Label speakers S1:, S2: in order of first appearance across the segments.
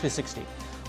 S1: 360।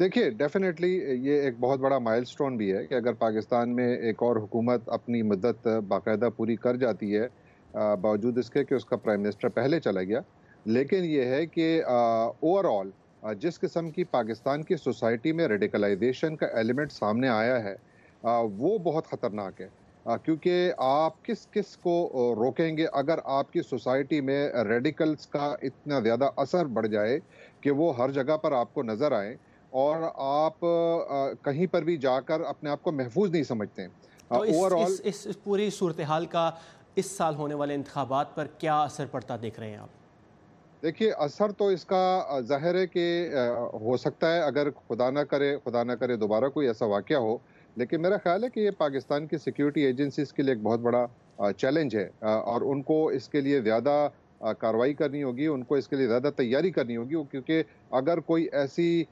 S2: دیکھیے ڈیفینیٹلی یہ ایک بہت بڑا مائل سٹون بھی ہے کہ اگر پاکستان میں ایک اور حکومت اپنی مدت باقاعدہ پوری کر جاتی ہے باوجود اس کے کہ اس کا پرائم منسٹر پہلے چلا گیا، لیکن یہ ہے کہ اوور آل جس قسم کی پاکستان کی سوسائٹی میں ریڈیکلائزیشن کا ایلیمنٹ سامنے آیا ہے وہ بہت خطرناک ہے، کیونکہ آپ کس کو روکیں گے اگر آپ کی سوسائٹی میں ریڈیکلز کا اتنا زیادہ اثر بڑھ جائے کہ وہ ہر جگہ پر آپ کو نظر آئیں اور آپ کہیں پر بھی جا کر اپنے آپ کو محفوظ نہیں سمجھتے ہیں۔
S1: تو اس پوری صورتحال کا اس سال ہونے والے انتخابات پر کیا اثر پڑتا دیکھ رہے ہیں آپ؟
S2: دیکھیے اثر تو اس کا ظاہر ہے کہ ہو سکتا ہے اگر خدا نہ کرے دوبارہ کوئی ایسا واقعہ ہو، لیکن میرا خیال ہے کہ یہ پاکستان کی سیکیورٹی ایجنسیز کے لیے ایک بہت بڑا چیلنج ہے اور ان کو اس کے لیے زیادہ کارروائی کرنی ہوگی، ان کو اس کے لیے زیادہ تیاری کرنی ہوگی، کیونکہ اگر کوئی ایسی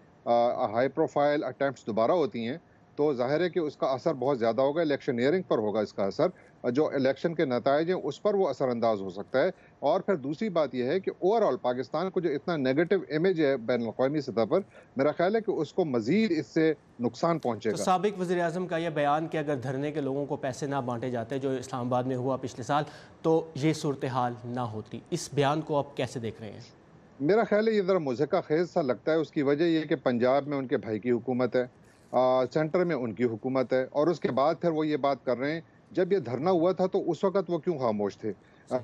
S2: ہائی پروفائل اٹیمپٹس دوبارہ ہوتی ہیں تو ظاہر ہے کہ اس کا اثر بہت زیادہ ہوگا، الیکشنئرنگ پر ہوگا اس کا اثر، جو الیکشن کے نتائج ہیں اس پر وہ اثر انداز ہو سکتا ہے۔ اور پھر دوسری بات یہ ہے کہ اوور آل پاکستان کو جو اتنا نیگیٹو امیج ہے بین الاقوامی سطح پر، میرا خیال ہے کہ اس کو مزید اس سے نقصان پہنچے گا۔
S1: سابق وزیر اعظم کا یہ بیان کہ اگر دھرنے کے لوگوں کو پیسے نہ بانٹے جاتے جو اسلام آباد میں ہوا پچھلے سال تو یہ صورتحال نہ ہوتی، اس بیان کو آپ کیسے دیکھ رہے ہیں؟
S2: میرا خیال ہے یہ ذرا مضحکہ خیز سا لگتا ہے، اس کی وجہ یہ کہ پنجاب میں ان کے بھائی کی حکومت ہے، سینٹر میں ان کی حکومت ہے، اور اس کے بعد پھر وہ یہ بات کر رہے ہیں جب یہ دھرنا ہوا تھا تو اس وقت وہ کیوں خاموش تھے؟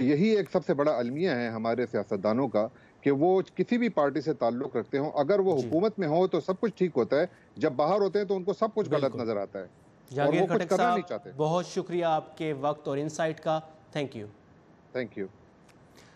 S2: یہی ایک سب سے بڑا المیہ ہے ہمارے سیاستدانوں کا کہ وہ کسی بھی پارٹی سے تعلق رکھتے ہوں، اگر وہ حکومت میں ہو تو سب کچھ ٹھیک ہوتا ہے، جب باہر ہوتے ہیں تو ان کو سب کچھ غلط نظر آتا ہے اور وہ کچھ کرنا نہیں چاہتے۔
S1: بہت شکریہ آپ کے وقت اور انسائٹ کا، تھینک یو۔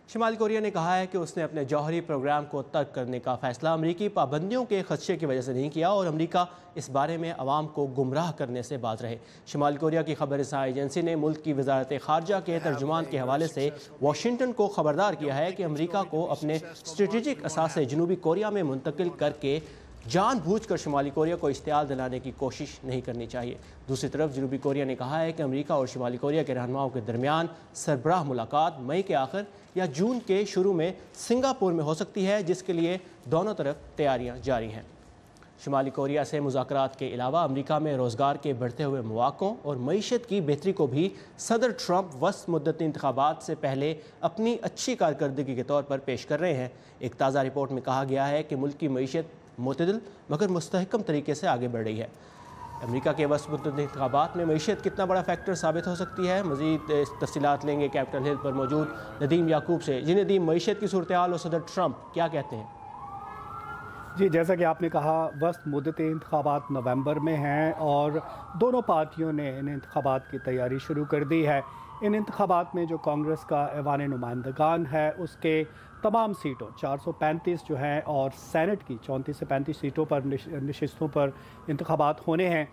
S1: شمالی کوریا نے کہا ہے کہ اس نے اپنے جوہری پروگرام کو ترک کرنے کا فیصلہ امریکی پابندیوں کے خدشے کی وجہ سے نہیں کیا اور امریکہ اس بارے میں عوام کو گمراہ کرنے سے باز رہے۔ شمالی کوریا کی خبر رساں ایجنسی نے ملک کی وزارت خارجہ کے ترجمان کے حوالے سے واشنگٹن کو خبردار کیا ہے کہ امریکہ کو اپنے اسٹریٹجک اثاثے جنوبی کوریا میں منتقل کر کے جان بوجھ کر شمالی کوریا کو اشتعال دلانے کی کوشش نہیں کرنی چاہیے۔ دوسری طرف جنوبی کوریا نے کہا ہے کہ امریکہ اور شمالی کوریا کے رہنماؤں کے درمیان سربراہ ملاقات مئی کے آخر یا جون کے شروع میں سنگاپور میں ہو سکتی ہے، جس کے لیے دونوں طرف تیاریاں جاری ہیں۔ شمالی کوریا سے مذاکرات کے علاوہ امریکہ میں روزگار کے بڑھتے ہوئے مواقعوں اور معیشت کی بہتری کو بھی صدر ٹرمپ وسط مدتی انتخابات سے پہلے اپنی اچھی کارکردگی کے طور پر پیش کر رہے ہیں۔ ایک تازہ رپورٹ میں کہا گیا ہے کہ ملک کی معیشت معتدل مگر مستحکم طریقے سے آگے بڑھ رہی ہے۔ امریکہ کے وسط مدتی انتخابات میں معیشت کتنا بڑا فیکٹر ثابت ہو سکتی ہے؟ مزید تفصیلات لیں گے کیپٹل ہل پر موجود ندیم یعقوب سے۔ جی ندیم، معیشت کی صورتحال اور صدر ٹرمپ کیا کہتے ہیں؟
S3: جی، جیسا کہ آپ نے کہا وسط مدتی انتخابات نومبر میں ہیں اور دونوں پارٹیوں نے ان انتخابات کی تیاری شروع کر دی ہے۔ ان انتخابات میں جو کانگریس کا ایوان نمائندگان ہے اس کے تمام سیٹوں 435 جو ہیں اور سینٹ کی 34 سے 35 سیٹوں پر نشستوں پر انتخابات ہونے ہیں۔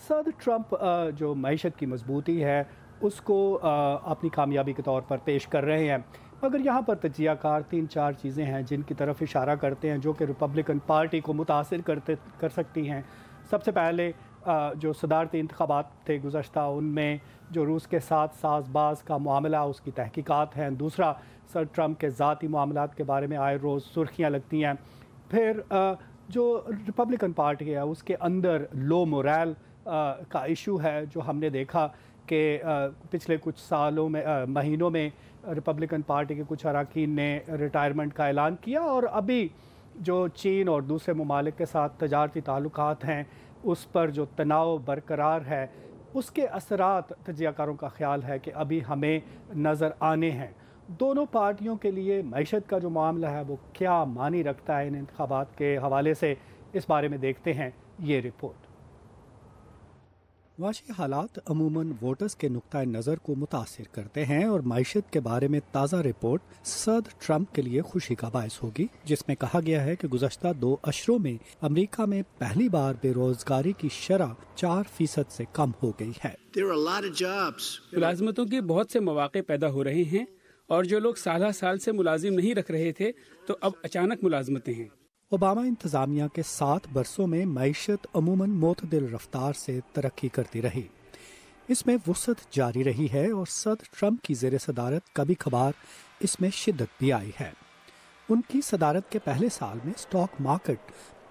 S3: صدر ٹرمپ جو معیشت کی مضبوطی ہے اس کو اپنی کامیابی کے طور پر پیش کر رہے ہیں، مگر یہاں پر تجزیہ کار 3-4 چیزیں ہیں جن کی طرف اشارہ کرتے ہیں جو کہ ریپبلکن پارٹی کو متاثر کر سکتی ہیں۔ سب سے پہلے جو صدارتی انتخابات تھے گزشتہ ان میں جو روس کے ساتھ ساز باز کا معاملہ اس کی تحقیقات ہیں۔ دوسرا، صدر ٹرمپ کے ذاتی معاملات کے بارے میں آئے روز سرخیاں لگتی ہیں۔ پھر جو ریپبلکن پارٹی ہے اس کے اندر لو مورال کا ایشو ہے، جو ہم نے دیکھا کہ پچھلے کچھ مہینوں میں ریپبلکن پارٹی کے کچھ اراکین نے ریٹائرمنٹ کا اعلان کیا، اور ابھی جو چین اور دوسرے ممالک کے ساتھ تجارتی تعلقات ہیں اس پر جو تناؤ برقرار ہے اس کے اثرات تجزیہ کاروں کا خیال ہے کہ ابھی ہمیں نظر آنے ہیں۔ دونوں پارٹیوں کے لیے معیشت کا جو معاملہ ہے وہ کیا معنی رکھتا ہے ان انتخابات کے حوالے سے، اس بارے میں دیکھتے ہیں یہ رپورٹ۔ معاشی حالات عموماً ووٹرز کے نقطہ نظر کو متاثر کرتے ہیں اور معیشت کے بارے میں تازہ رپورٹ صدر ٹرمپ کے لیے خوشی کا باعث ہوگی، جس میں کہا گیا ہے کہ گزشتہ 2 اشروں میں امریکہ میں پہلی بار بے روزگاری کی شرح 4% سے کم ہو گئی ہے۔
S4: ملازمتوں کے بہت سے مواقع پیدا ہو رہے ہیں اور جو لوگ سال سے ملازم نہیں رکھ رہے تھے تو اب اچانک ملازمتیں ہیں۔
S3: اوباما انتظامیہ کے 7 برسوں میں معیشت عموماً معتدل رفتار سے ترقی کرتی رہی، اس میں وسعت جاری رہی ہے اور صدر ٹرمپ کی زیر صدارت کبھی کبھار اس میں شدت بھی آئی ہے۔ ان کی صدارت کے پہلے سال میں stock market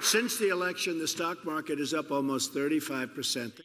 S5: Since the election, the stock market is up almost 35%.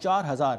S1: 4000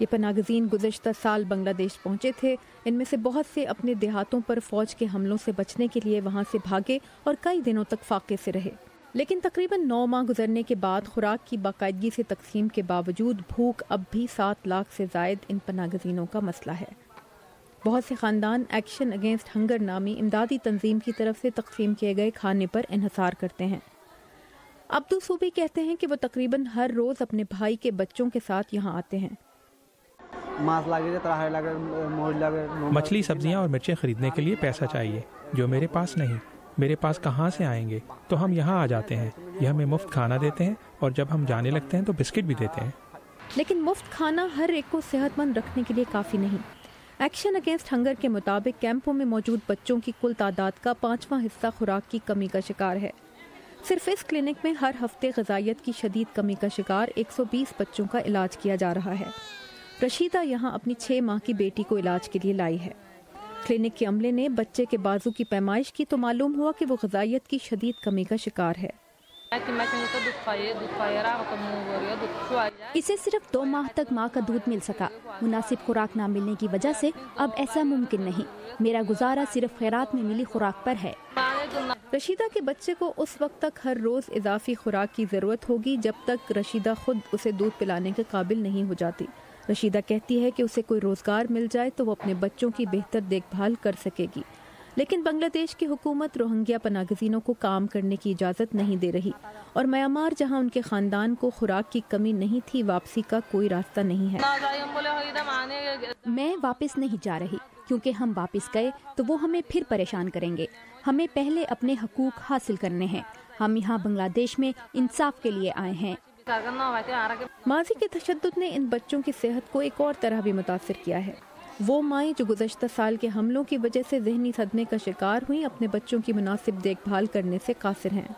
S6: یہ پناہگزین گزشتہ سال بنگلہ دیش پہنچے تھے. ان میں سے بہت سے اپنے دیہاتوں پر فوج کے حملوں سے بچنے کے لیے وہاں سے بھاگے اور کئی دنوں تک فاقے سے رہے. لیکن تقریباً 9 ماہ گزرنے کے بعد خوراک کی باقاعدگی سے تقسیم کے باوجود بھوک اب بھی 7 لاکھ سے زائد ان پناہگزینوں کا مسئلہ ہے. بہت سے خاندان ایکشن اگینسٹ ہنگر نامی امدادی تنظیم کی طرف سے تقسیم کیے گئے کھانے پر انحصار کرتے ہیں. عبدو صوبی کہتے ہیں کہ وہ تقریباً ہر روز اپنے بھائی کے بچوں کے ساتھ یہاں آتے ہیں.
S7: مچھلی، سبزیاں اور مرچیں خریدنے کے لیے پیسہ چاہیے جو میرے پاس نہیں. میرے پاس کہاں سے آئیں گے؟ تو ہم یہاں آ جاتے ہیں. یہ ہمیں مفت کھانا دیتے ہیں اور جب ہم جانے لگتے ہیں تو بسکٹ بھی دیتے ہیں.
S6: لیکن مفت کھانا ہر ایک کو صحت مند رکھنے کے لیے کافی نہیں. ایکشن اگینسٹ ہنگر کے مطابق کیمپوں میں موجود بچوں کی کل تعداد کا 5واں حصہ خوراک کی کمی کا شکار ہے. صرف اس کلینک میں ہر ہفتے غذائیت کی شدید کمی کا شکار 120 بچوں کا علاج کیا جا رہا ہے. رشیدہ یہاں اپنی 6 ماہ کی بیٹی کو علاج کے لیے لائی ہے. کلینک کے عملے نے بچے کے بازو کی پیمائش کی تو معلوم ہوا کہ وہ غذائیت کی شدید کمی کا شکار ہے.
S8: اسے صرف 2 ماہ تک ماں کا دودھ مل سکا. مناسب خوراک نہ ملنے کی وجہ سے اب ایسا ممکن نہیں. میرا گزارا صرف خیرات میں ملی خوراک پر ہے.
S6: رشیدہ کے بچے کو اس وقت تک ہر روز اضافی خوراک کی ضرورت ہوگی جب تک رشیدہ خود اسے دودھ پلانے کے قابل نہیں ہو جاتی. رشیدہ کہتی ہے کہ اسے کوئی روزگار مل جائے تو وہ اپنے بچوں کی بہتر دیکھ بھال کر سکے گی. لیکن بنگلہ دیش کی حکومت روہنگیا پناہگزینوں کو کام کرنے کی اجازت نہیں دے رہی اور میانمار جہاں ان کے خاندان کو خوراک کی کمی نہیں تھی واپسی کا کوئی راستہ نہیں ہے.
S8: میں واپس نہیں جا رہی کیونکہ ہم واپس گئے تو وہ ہمیں پھر پریشان کریں گے. ہمیں پہلے اپنے حقوق حاصل کرنے ہیں. ہم یہاں بنگلہ دیش میں انصاف کے لیے آئے ہیں.
S6: ماضی کے تشدد نے ان بچوں کی صحت کو ایک اور طرح بھی متاثر کیا ہے. وہ مائیں جو گزشتہ سال کے حملوں کی وجہ سے ذہنی صدمے کا شکار ہوئیں اپنے بچوں کی مناسب دیکھ بھال کرنے سے قاصر ہیں.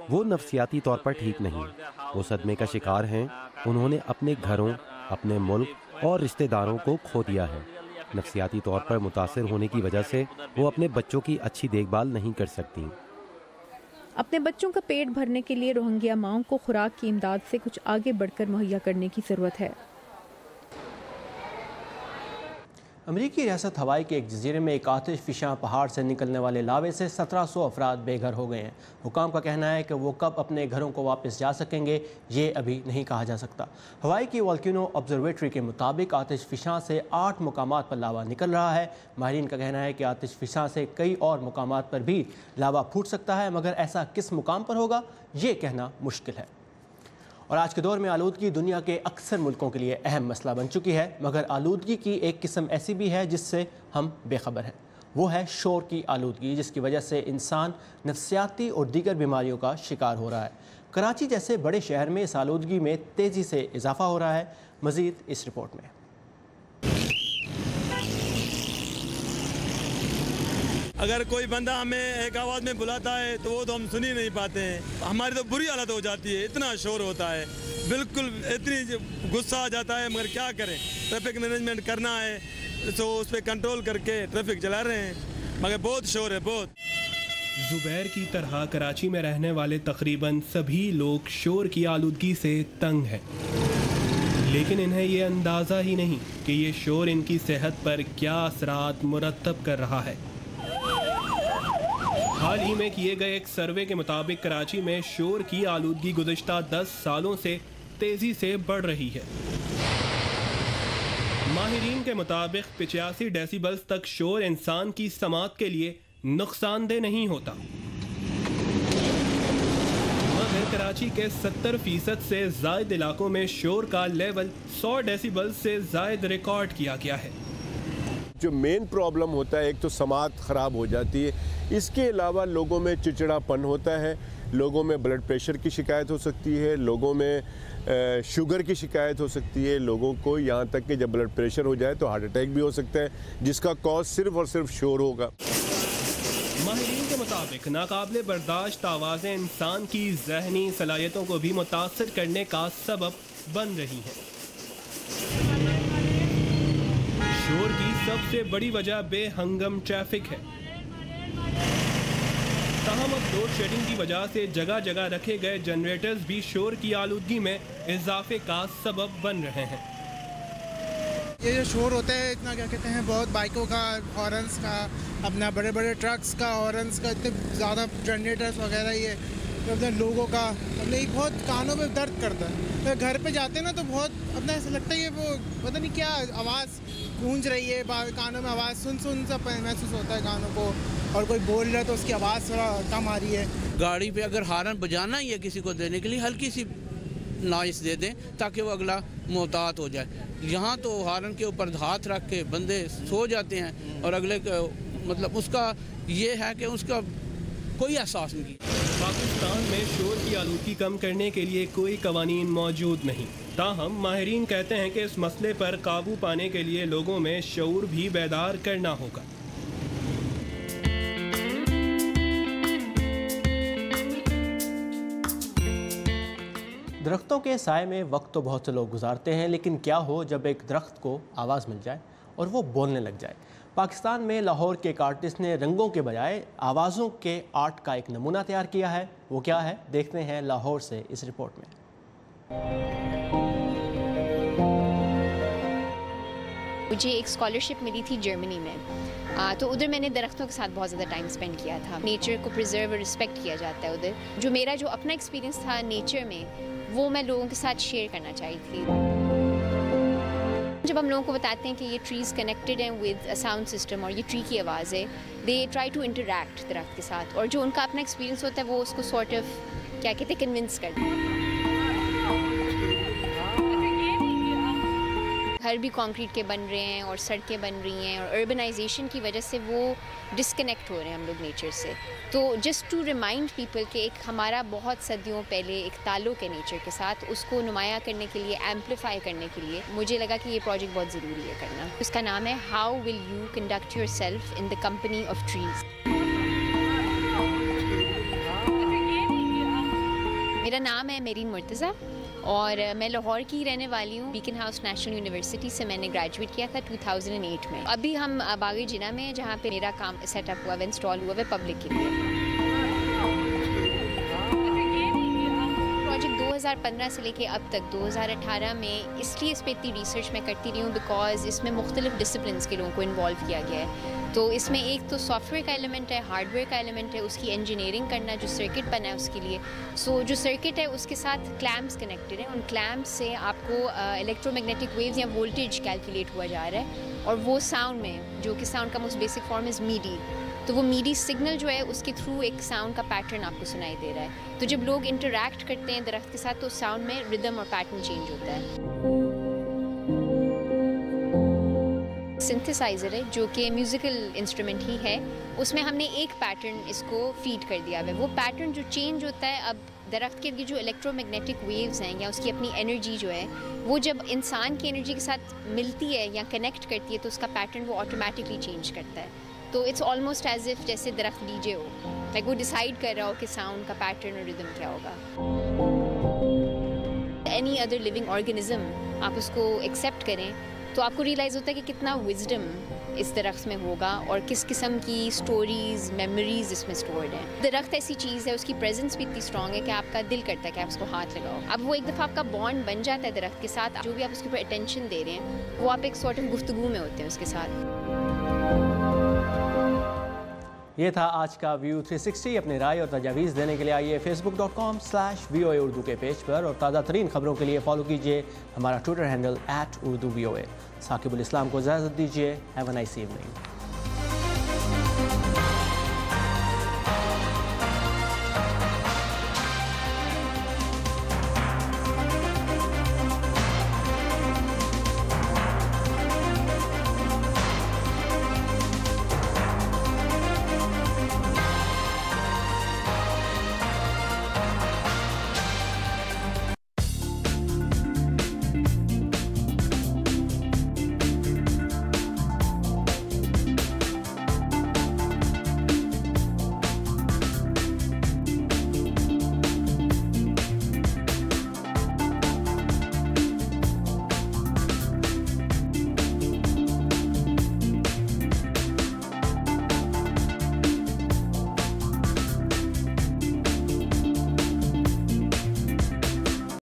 S9: وہ نفسیاتی طور پر ٹھیک نہیں. وہ صدمے کا شکار ہیں. انہوں نے اپنے گھروں، اپنے ملک اور رشتہ داروں کو کھو دیا ہے. نفسیاتی طور پر متاثر ہونے کی وجہ سے وہ اپنے بچوں کی اچھی دیکھ بھال نہیں کر سکتی.
S6: اپنے بچوں کا پیٹ بھرنے کے لیے روہنگیا ماؤں کو خوراک کی امداد سے کچھ آگے بڑھ کر مہیا کرنے کی ضرورت ہے.
S1: امریکی ریاست ہوائی کے ایک جزیرے میں ایک آتش فشاں پہاڑ سے نکلنے والے لاوے سے 1700 افراد بے گھر ہو گئے ہیں. حکام کا کہنا ہے کہ وہ کب اپنے گھروں کو واپس جا سکیں گے یہ ابھی نہیں کہا جا سکتا. ہوائی کی والکینو آبزرویٹری کے مطابق آتش فشاں سے 8 مقامات پر لاوا نکل رہا ہے. ماہرین کا کہنا ہے کہ آتش فشاں سے کئی اور مقامات پر بھی لاوا پھوٹ سکتا ہے مگر ایسا کس مقام پر ہوگا یہ کہنا مشکل ہے. اور آج کے دور میں آلودگی دنیا کے اکثر ملکوں کے لیے اہم مسئلہ بن چکی ہے مگر آلودگی کی ایک قسم ایسی بھی ہے جس سے ہم بے خبر ہیں. وہ ہے شور کی آلودگی جس کی وجہ سے انسان نفسیاتی اور دیگر بیماریوں کا شکار ہو رہا ہے. کراچی جیسے بڑے شہر میں اس آلودگی میں تیزی سے اضافہ ہو رہا ہے. مزید اس رپورٹ میں.
S10: اگر کوئی بندہ ہمیں ایک آواز میں بلاتا ہے تو وہ تو ہم سن ہی نہیں پاتے ہیں. ہماری تو بری حالت ہو جاتی ہے. اتنا شور ہوتا ہے بالکل اتنی غصہ آ جاتا ہے مگر کیا کریں. ٹریفک مینجمنٹ کرنا ہے تو اس پہ کنٹرول کر کے ٹریفک چلا رہے ہیں مگر بہت شور ہے بہت.
S11: زبیر کی طرح کراچی میں رہنے والے تقریباً سبھی لوگ شور کی آلودگی سے تنگ ہیں لیکن انہیں یہ اندازہ ہی نہیں کہ یہ شور ان کی صحت پر کیا اثرات مرتب کر رہا ہے. حال ہی میں کیے گئے ایک سروے کے مطابق کراچی میں شور کی آلودگی گزشتہ 10 سالوں سے تیزی سے بڑھ رہی ہے. ماہرین کے مطابق 85 ڈیسیبلز تک شور انسان کی سماعت کے لیے نقصان دہ نہیں ہوتا مگر کراچی کے 70% سے زائد علاقوں میں شور کا لیول 100 ڈیسیبلز سے زائد ریکارڈ کیا گیا ہے.
S12: جو مین پرابلم ہوتا ہے ایک تو سماعت خراب ہو جاتی ہے. اس کے علاوہ لوگوں میں چڑچڑا پن ہوتا ہے. لوگوں میں بلڈ پریشر کی شکایت ہو سکتی ہے. لوگوں میں شوگر کی شکایت ہو سکتی ہے. لوگوں کو یہاں تک کہ جب بلڈ پریشر ہو جائے تو ہارٹ اٹیک بھی ہو سکتا ہے جس کا کاز صرف اور صرف شور ہوگا.
S11: ماہرین کے مطابق ناقابل برداشت آوازیں انسان کی ذہنی صلاحیتوں کو بھی متاثر کرنے کا سبب بن رہی ہیں. شور کی سب سے بڑی وجہ بے ہنگم ٹریفک ہے. تاہم اب لوڈ شیڈنگ کی وجہ سے جگہ جگہ رکھے گئے جنریٹرز بھی شور کی آلودگی میں اضافے کا سبب بن رہے ہیں.
S13: یہ جو شور ہوتا ہے اتنا کیا کہتے ہیں بہت بائکوں کا ہارنس کا اپنا بڑے بڑے ٹرکس کا ہارنس کا اتنے زیادہ جنریٹرس وغیرہ یہ اپنے لوگوں کا اپنے بہت کانوں میں درد کرتا ہے. گھر پہ جاتے ہیں نا تو بہت اپنا ایسا لگتا ہے یہ وہ پتہ نہیں کیا آواز گونج رہی ہے کانوں میں آواز سن سا محسوس ہوتا ہے کانوں کو اور کوئی بول رہا ہے تو اس کی آواز تھوڑا کم آ رہی ہے.
S14: گاڑی پہ اگر ہارن بجانا ہی ہے کسی کو دینے کے لیے ہلکی سی نوائز دے دیں تاکہ وہ اگلا محتاط ہو جائے. یہاں تو ہارن کے اوپر ہاتھ رکھ کے بندے سو جاتے ہیں اور اگلے مطلب اس کا یہ ہے کہ اس کا کوئی احساس نہیں.
S11: پاکستان میں شور کی آلودگی کم کرنے کے لیے کوئی قوانین موجود نہیں. تاہم ماہرین کہتے ہیں کہ اس مسئلے پر قابو پانے کے لیے لوگوں میں شعور بھی بیدار کرنا ہوگا.
S1: درختوں کے سائے میں وقت تو بہت سے لوگ گزارتے ہیں، لیکن کیا ہو جب ایک درخت کو آواز مل جائے اور وہ بولنے لگ جائے. پاکستان میں لاہور کے ایک آرٹسٹ نے رنگوں کے بجائے آوازوں کے آرٹ کا ایک نمونہ تیار کیا ہے. وہ کیا ہے دیکھتے ہیں لاہور سے اس رپورٹ میں.
S15: مجھے ایک اسکالرشپ ملی تھی جرمنی میں، تو ادھر میں نے درختوں کے ساتھ بہت زیادہ ٹائم اسپینڈ کیا تھا. نیچر کو پرزرو اور رسپیکٹ کیا جاتا ہے ادھر. میرا جو اپنا ایکسپیرینس تھا نیچر میں وہ میں لوگوں کے ساتھ شیئر کرنا چاہی تھی. جب ہم لوگوں کو بتاتے ہیں کہ یہ ٹریز کنیکٹڈ ہیں ود اے ساؤنڈ سسٹم اور یہ ٹری کی آواز ہے، دے ٹرائی ٹو انٹریکٹ درخت کے ساتھ، اور جو ان کا اپنا ایکسپیرینس ہوتا ہے وہ اس کو سارٹ آف کیا کہتے ہیں کنونس کرتے ہیں. گھر بھی کانکریٹ کے بن رہے ہیں اور سڑکیں بن رہی ہیں اور اربنائزیشن کی وجہ سے وہ ڈسکنیکٹ ہو رہے ہیں ہم لوگ نیچر سے. تو جسٹ ٹو ریمائنڈ پیپل کہ ایک ہمارا بہت صدیوں پہلے ایک تعلق ہے نیچر کے ساتھ، اس کو نمایاں کرنے کے لیے، ایمپلیفائی کرنے کے لیے مجھے لگا کہ یہ پروجیکٹ بہت ضروری ہے کرنا. اس کا نام ہے how will you conduct your self in the company of trees. میرا نام ہے میرین مرتضیٰ اور میں لاہور کی رہنے والی ہوں. بیکن ہاؤس نیشنل یونیورسٹی سے میں نے گریجویٹ کیا تھا 2008 میں. ابھی ہم باغ جناح میں ہیں جہاں پہ میرا کام سیٹ اپ ہوا ہے، انسٹال ہوا ہے پبلک کے لیے. پروجیکٹ 2015 سے لے کے اب تک 2018 میں اس لیے اس پہ اتنی ریسرچ میں کرتی رہی ہوں بیکاز اس میں مختلف ڈسپلنس کے لوگوں کو انوالو کیا گیا ہے. تو اس میں ایک تو سافٹ ویئر کا ایلیمنٹ ہے، ہارڈ ویئر کا ایلیمنٹ ہے، اس کی انجینئرنگ کرنا، جو سرکٹ بنا ہے اس کے لیے. جو سرکٹ ہے اس کے ساتھ کلیمپس کنیکٹڈ ہیں. ان کلیمپس سے آپ کو الیکٹرو میگنیٹک ویوز یا وولٹیج کیلکولیٹ ہوا جا رہا ہے، اور وہ ساؤنڈ میں جو کہ ساؤنڈ کا موسٹ بیسک فارم از میڈی، تو وہ میڈی سگنل جو ہے اس کے تھرو ایک ساؤنڈ کا پیٹرن آپ کو سنائی دے رہا ہے. تو جب لوگ انٹریکٹ کرتے ہیں درخت کے ساتھ تو ساؤنڈ میں ردم اور پیٹرن چینج ہوتا ہے. سنتھسائزر ہے جو کہ میوزیکل انسٹرومنٹ ہی ہے، اس میں ہم نے ایک پیٹرن اس کو فیڈ کر دیا ہے. وہ پیٹرن جو چینج ہوتا ہے اب درخت کے جو الیکٹرو میگنیٹک ویوز ہیں یا اس کی اپنی انرجی جو ہے وہ جب انسان کی انرجی کے ساتھ ملتی ہے یا کنیکٹ کرتی ہے تو اس کا پیٹرن وہ آٹومیٹکلی چینج کرتا ہے. تو اٹس آلموسٹ ایز اف جیسے درخت ڈی جے ہو، لائک وہ ڈیسائیڈ کر رہا ہو کہ ساؤنڈ کا پیٹرن اور ردم کیا ہوگا. اینی ادر لیونگ آرگنزم آپ اس کو ایکسیپٹ کریں تو آپ کو ریئلائز ہوتا ہے کہ کتنا وزڈم اس درخت میں ہوگا اور کس قسم کی سٹوریز، میموریز اس میں سٹورڈ ہیں. درخت ایسی چیز ہے، اس کی پریزنس بھی اتنی اسٹرانگ ہے کہ آپ کا دل کرتا ہے کہ آپ اس کو ہاتھ لگاؤ. اب وہ ایک دفعہ آپ کا بانڈ بن جاتا ہے درخت کے ساتھ، جو بھی آپ اس کے اوپر اٹینشن دے رہے ہیں وہ آپ ایک سارٹ آف گفتگو میں ہوتے ہیں اس کے ساتھ.
S1: یہ تھا آج کا ویو 360. اپنی رائے اور تجاویز دینے کے لیے آئیے facebook.com/VOA اردو کے پیج پر، اور تازہ ترین خبروں کے لیے فالو کیجیے ہمارا ٹویٹر ہینڈل @UrduVOA. ثاقب الاسلام کو اجازت دیجیے. Have a nice evening.